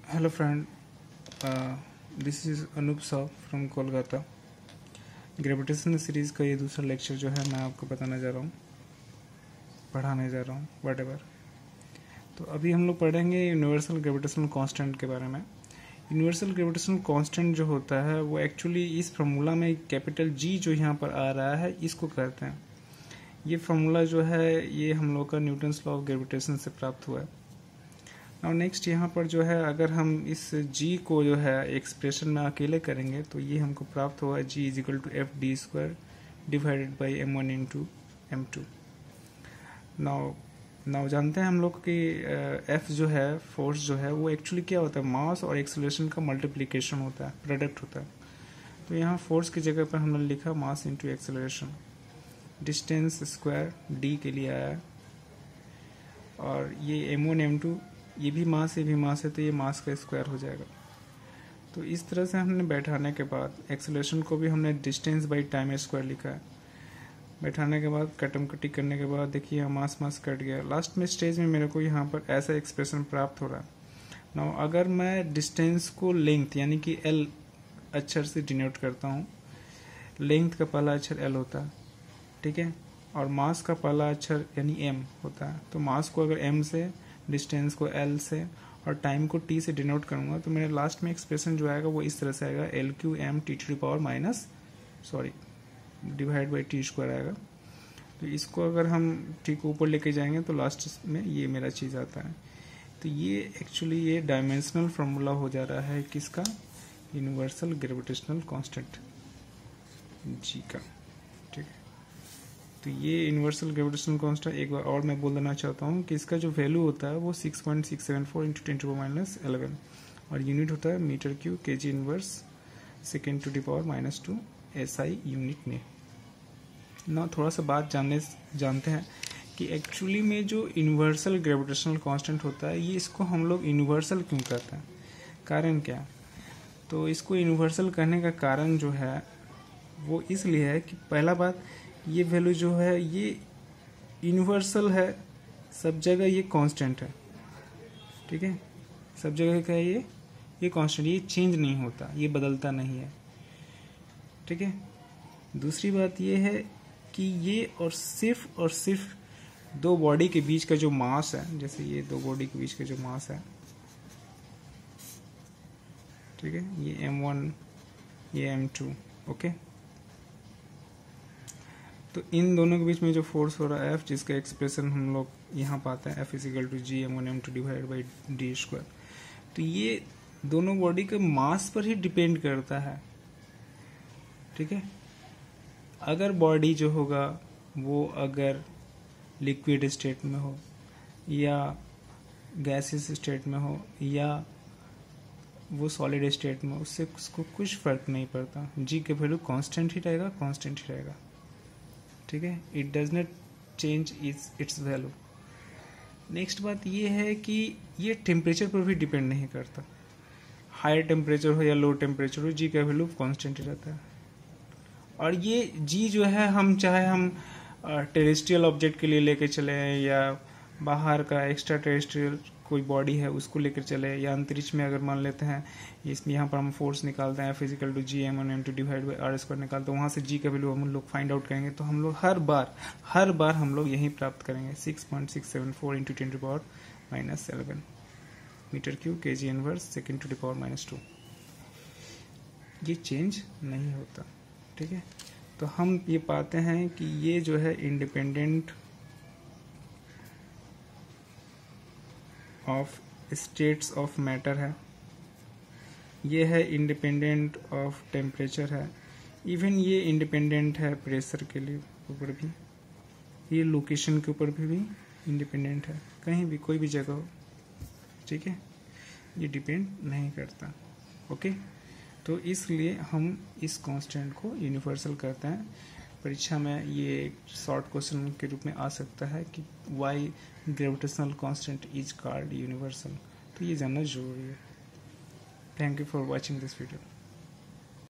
Hello friend, this is Anup Saw from Kolkata. Gravitation series का ये दूसरा लेक्चर जो है मैं आपको बताने जा रहा हूँ, पढ़ाने जा रहा हूँ व्हाटएवर। तो अभी हम लोग पढ़ेंगे यूनिवर्सल ग्रेविटेशनल कांस्टेंट के बारे में। यूनिवर्सल ग्रेविटेशनल कांस्टेंट जो होता है वो एक्चुअली इस फार्मूला में कैपिटल जी जो यहाँ पर आ रहा है इसको कहते हैं। ये फार्मूला जो है ये हम लोग का न्यूटन्स लॉ ऑफ ग्रेविटेशन से प्राप्त हुआ है। और नेक्स्ट यहाँ पर जो है अगर हम इस g को जो है एक्सप्रेशन में अकेले करेंगे तो ये हमको प्राप्त होगा g is equal to F D square divided by m1 into m2। Now जानते हैं हम लोग कि f जो है फोर्स जो है वो एक्चुअली क्या होता है, मास और एक्सेलरेशन का मल्टीप्लिकेशन होता है, प्रोडक्ट होता है। तो यहाँ फोर्स की जगह पर हमने लिखा mass into acceleration. Distance square d के लिए आया है और ये m1 m2 ये भी मास है तो ये मास का स्क्वायर हो जाएगा। तो इस तरह से हमने बैठाने के बाद एक्सेलरेशन को भी हमने डिस्टेंस बाई टाइम स्क्वायर लिखा है। बैठाने के बाद कटी करने के बाद देखिए मास कट गया। लास्ट में स्टेज में मेरे को यहाँ पर ऐसा एक्सप्रेशन प्राप्त हो रहा है। नाउ अगर मैं डिस्टेंस को लेंथ यानी कि एल अक्षर से डिनोट करता हूँ, लेंथ का पहला अक्षर एल होता है, ठीक है, और मास का पहला अक्षर यानी एम होता है। तो मास को अगर एम से, डिस्टेंस को एल से और टाइम को टी से डिनोट करूंगा तो मेरे लास्ट में एक्सप्रेशन जो आएगा वो इस तरह से आएगा, L Q M T to the power minus divide by T square आएगा। तो इसको अगर हम टी को ऊपर लेके जाएंगे तो लास्ट में ये मेरा चीज़ आता है। तो ये एक्चुअली ये डायमेंशनल फार्मूला हो जा रहा है किसका, यूनिवर्सल ग्रेविटेशनल कांस्टेंट जी का, ठीक है। तो ये यूनिवर्सल ग्रेविटेशनल कांस्टेंट एक बार और मैं बोल देना चाहता हूँ कि इसका जो वैल्यू होता है वो 6.674 इंटू 10 टू पावर -11 और यूनिट होता है metre cube K G inverse second to the power -2 SI unit में। ना थोड़ा सा बात जानते हैं कि एक्चुअली में जो यूनिवर्सल ग्रेविटेशनल कांस्टेंट होता है ये इसको हम लोग यूनिवर्सल क्यों कहते हैं, कारण क्या। तो इसको यूनिवर्सल कहने का कारण जो है वो इसलिए है कि पहला बात ये वैल्यू जो है ये यूनिवर्सल है, सब जगह ये कांस्टेंट है, ठीक है, सब जगह क्या है ये कांस्टेंट, ये चेंज नहीं होता, ये बदलता नहीं है, ठीक है। दूसरी बात ये है कि ये और सिर्फ दो बॉडी के बीच का जो मास है, जैसे ये दो बॉडी के बीच का जो मास है, ठीक है, ये m1 ये m2, ओके। तो इन दोनों के बीच में जो फोर्स हो रहा है F, जिसका एक्सप्रेशन हम लोग यहाँ पाते हैं F is equal to G m1 m2 divide by D square. तो ये दोनों बॉडी के मास पर ही डिपेंड करता है, ठीक है। अगर बॉडी जो होगा वो अगर लिक्विड स्टेट में हो या गैसियस स्टेट में हो या वो सॉलिड स्टेट में, उससे उसको कुछ फर्क नहीं पड़ता, जी का वैल्यू कांस्टेंट ही रहेगा, ठीक है। It does not change it's value. Next बात ये है कि ये टेम्परेचर पर भी डिपेंड नहीं करता, हाई टेम्परेचर हो या लो टेम्परेचर हो, जी का वैल्यू कांस्टेंट ही रहता है। और ये जी जो है चाहे हम टेरेस्ट्रियल ऑब्जेक्ट के लिए लेके चले या बाहर का एक्स्ट्रा टेरेस्ट्रियल कोई बॉडी है उसको लेकर चले या अंतरिक्ष में अगर मान लेते हैं, इसमें यहाँ पर हम फोर्स निकालते हैं is equal to G m1 m2 divide by R square निकालते हैं, वहाँ से जी का वैल्यू हम लोग फाइंड आउट करेंगे तो हम लोग हर बार हम लोग यही प्राप्त करेंगे 6.674 into 10 to power -11 metre cube K G inverse second to the power -2। ये चेंज नहीं होता, ठीक है। तो हम ये पाते हैं कि ये जो है independent of states of matter है, ये है इंडिपेंडेंट ऑफ टेम्परेचर है, इवन ये इंडिपेंडेंट है प्रेशर के लिए ऊपर भी, ये लोकेशन के ऊपर भी इंडिपेंडेंट है, कहीं भी कोई भी जगह हो, ठीक है, ये डिपेंड नहीं करता, ओके। तो इसलिए हम इस कांस्टेंट को यूनिवर्सल कहते हैं। परीक्षा में ये शॉर्ट क्वेश्चन के रूप में आ सकता है कि why gravitational constant is called universal, तो ये जानना जरूरी है। Thank you for watching this video.